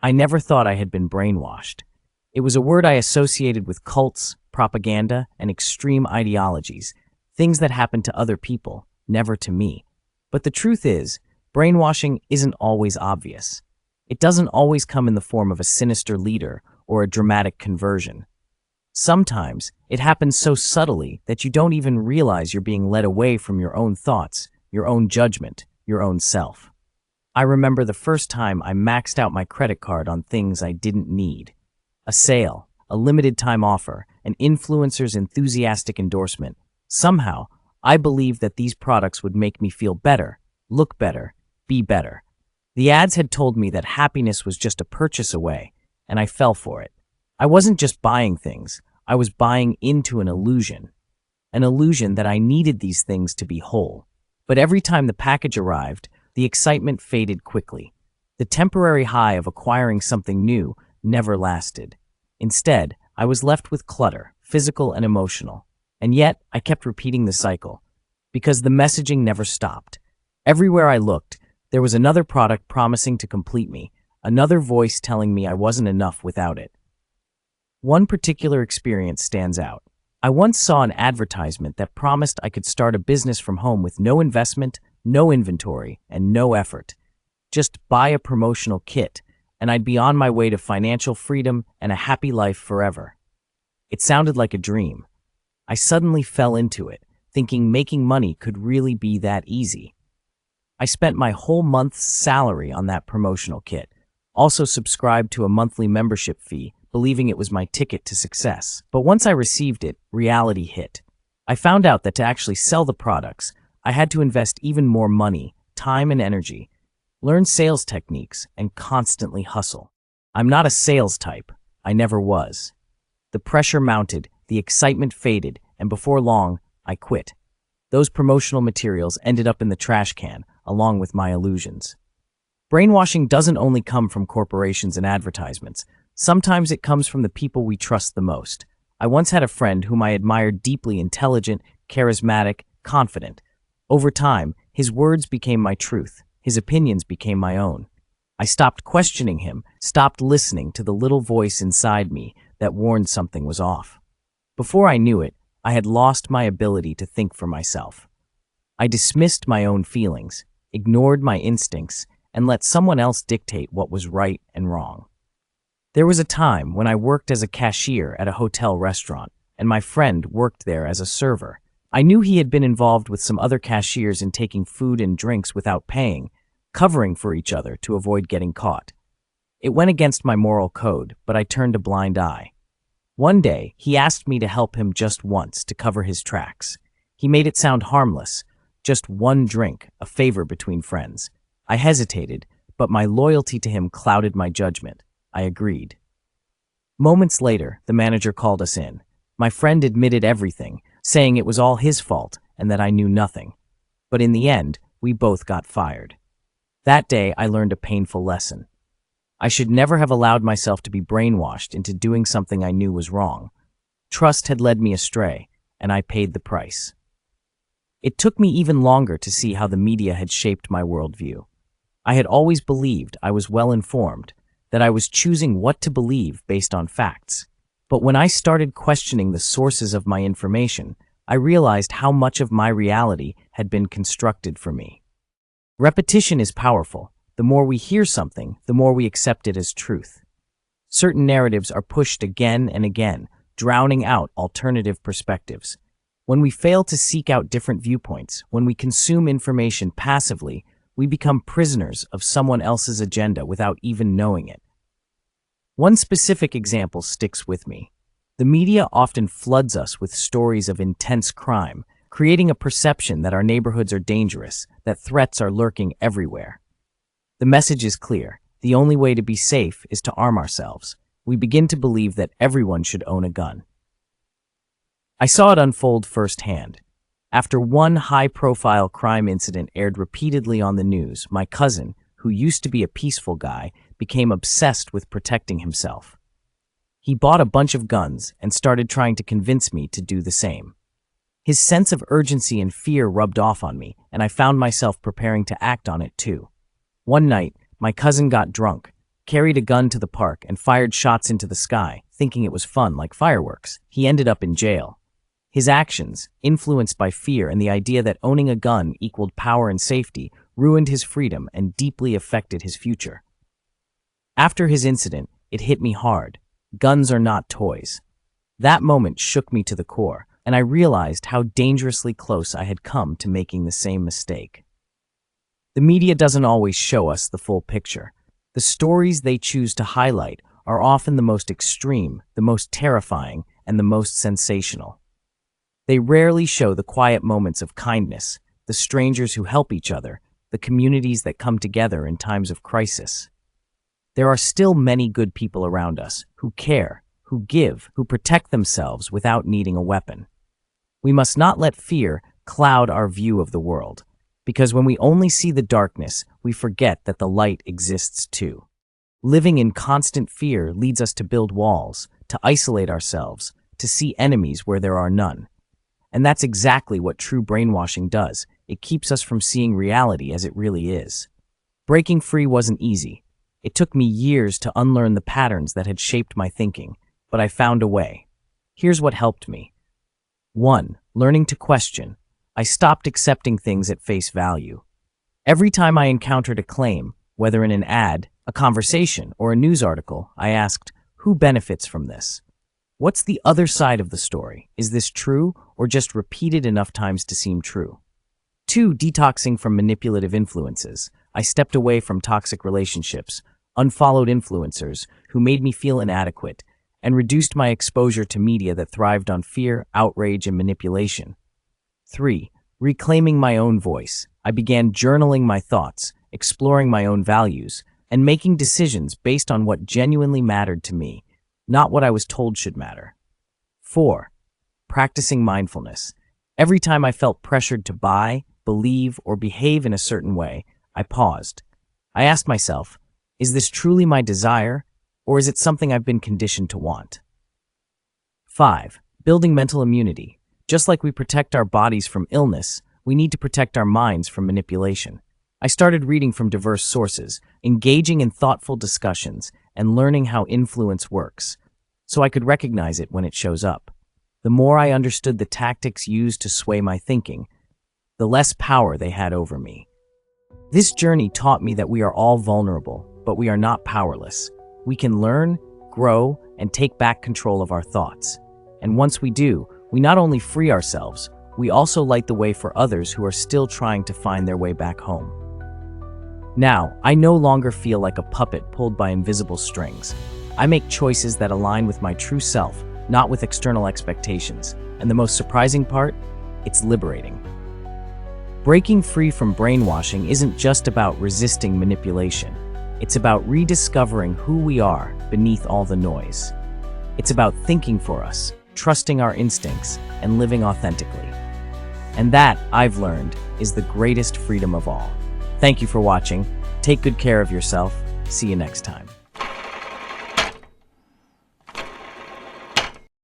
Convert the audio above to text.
I never thought I had been brainwashed. It was a word I associated with cults, propaganda, and extreme ideologies, things that happened to other people, never to me. But the truth is, brainwashing isn't always obvious. It doesn't always come in the form of a sinister leader or a dramatic conversion. Sometimes, it happens so subtly that you don't even realize you're being led away from your own thoughts, your own judgment, your own self. I remember the first time I maxed out my credit card on things I didn't need. A sale, a limited time offer, an influencer's enthusiastic endorsement. Somehow, I believed that these products would make me feel better, look better, be better. The ads had told me that happiness was just a purchase away, and I fell for it. I wasn't just buying things, I was buying into an illusion that I needed these things to be whole. But every time the package arrived, the excitement faded quickly. The temporary high of acquiring something new never lasted. Instead, I was left with clutter, physical and emotional. And yet, I kept repeating the cycle, because the messaging never stopped. Everywhere I looked, there was another product promising to complete me, another voice telling me I wasn't enough without it. One particular experience stands out. I once saw an advertisement that promised I could start a business from home with no investment, no inventory, and no effort. Just buy a promotional kit, and I'd be on my way to financial freedom and a happy life forever. It sounded like a dream. I suddenly fell into it, thinking making money could really be that easy. I spent my whole month's salary on that promotional kit, also subscribed to a monthly membership fee, believing it was my ticket to success. But once I received it, reality hit. I found out that to actually sell the products, I had to invest even more money, time and energy, learn sales techniques, and constantly hustle. I'm not a sales type. I never was. The pressure mounted, the excitement faded, and before long, I quit. Those promotional materials ended up in the trash can, along with my illusions. Brainwashing doesn't only come from corporations and advertisements. Sometimes it comes from the people we trust the most. I once had a friend whom I admired deeply, intelligent, charismatic, confident. Over time, his words became my truth. His opinions became my own. I stopped questioning him, stopped listening to the little voice inside me that warned something was off. Before I knew it, I had lost my ability to think for myself. I dismissed my own feelings, ignored my instincts, and let someone else dictate what was right and wrong. There was a time when I worked as a cashier at a hotel restaurant, and my friend worked there as a server. I knew he had been involved with some other cashiers in taking food and drinks without paying, covering for each other to avoid getting caught. It went against my moral code, but I turned a blind eye. One day, he asked me to help him just once to cover his tracks. He made it sound harmless, just one drink, a favor between friends. I hesitated, but my loyalty to him clouded my judgment. I agreed. Moments later, the manager called us in. My friend admitted everything, saying it was all his fault and that I knew nothing. But in the end, we both got fired. That day, I learned a painful lesson. I should never have allowed myself to be brainwashed into doing something I knew was wrong. Trust had led me astray, and I paid the price. It took me even longer to see how the media had shaped my worldview. I had always believed I was well informed, that I was choosing what to believe based on facts. But when I started questioning the sources of my information, I realized how much of my reality had been constructed for me. Repetition is powerful. The more we hear something, the more we accept it as truth. Certain narratives are pushed again and again, drowning out alternative perspectives. When we fail to seek out different viewpoints, when we consume information passively, we become prisoners of someone else's agenda without even knowing it. One specific example sticks with me. The media often floods us with stories of intense crime, creating a perception that our neighborhoods are dangerous, that threats are lurking everywhere. The message is clear. The only way to be safe is to arm ourselves. We begin to believe that everyone should own a gun. I saw it unfold firsthand. After one high-profile crime incident aired repeatedly on the news, my cousin, who used to be a peaceful guy, became obsessed with protecting himself. He bought a bunch of guns and started trying to convince me to do the same. His sense of urgency and fear rubbed off on me, and I found myself preparing to act on it too. One night, my cousin got drunk, carried a gun to the park, and fired shots into the sky, thinking it was fun like fireworks. He ended up in jail. His actions, influenced by fear and the idea that owning a gun equaled power and safety, ruined his freedom and deeply affected his future. After his incident, it hit me hard. Guns are not toys. That moment shook me to the core, and I realized how dangerously close I had come to making the same mistake. The media doesn't always show us the full picture. The stories they choose to highlight are often the most extreme, the most terrifying, and the most sensational. They rarely show the quiet moments of kindness, the strangers who help each other, the communities that come together in times of crisis. There are still many good people around us who care, who give, who protect themselves without needing a weapon. We must not let fear cloud our view of the world, because when we only see the darkness, we forget that the light exists too. Living in constant fear leads us to build walls, to isolate ourselves, to see enemies where there are none. And that's exactly what true brainwashing does. It keeps us from seeing reality as it really is. Breaking free wasn't easy. It took me years to unlearn the patterns that had shaped my thinking, but I found a way. Here's what helped me. 1. Learning to question. I stopped accepting things at face value. Every time I encountered a claim, whether in an ad, a conversation, or a news article, I asked, who benefits from this? What's the other side of the story? Is this true, or just repeated enough times to seem true? 2. Detoxing from manipulative influences. I stepped away from toxic relationships, unfollowed influencers who made me feel inadequate, and reduced my exposure to media that thrived on fear, outrage, and manipulation. 3. Reclaiming my own voice. I began journaling my thoughts, exploring my own values, and making decisions based on what genuinely mattered to me, not what I was told should matter. 4. Practicing mindfulness. Every time I felt pressured to buy, believe, or behave in a certain way, I paused. I asked myself, is this truly my desire, or is it something I've been conditioned to want? 5. Building mental immunity. Just like we protect our bodies from illness, we need to protect our minds from manipulation. I started reading from diverse sources, engaging in thoughtful discussions, and learning how influence works, so I could recognize it when it shows up. The more I understood the tactics used to sway my thinking, the less power they had over me. This journey taught me that we are all vulnerable, but we are not powerless. We can learn, grow, and take back control of our thoughts. And once we do, we not only free ourselves, we also light the way for others who are still trying to find their way back home. Now, I no longer feel like a puppet pulled by invisible strings. I make choices that align with my true self, not with external expectations. And the most surprising part? It's liberating. Breaking free from brainwashing isn't just about resisting manipulation. It's about rediscovering who we are beneath all the noise. It's about thinking for us, trusting our instincts, and living authentically. And that, I've learned, is the greatest freedom of all. Thank you for watching. Take good care of yourself. See you next time.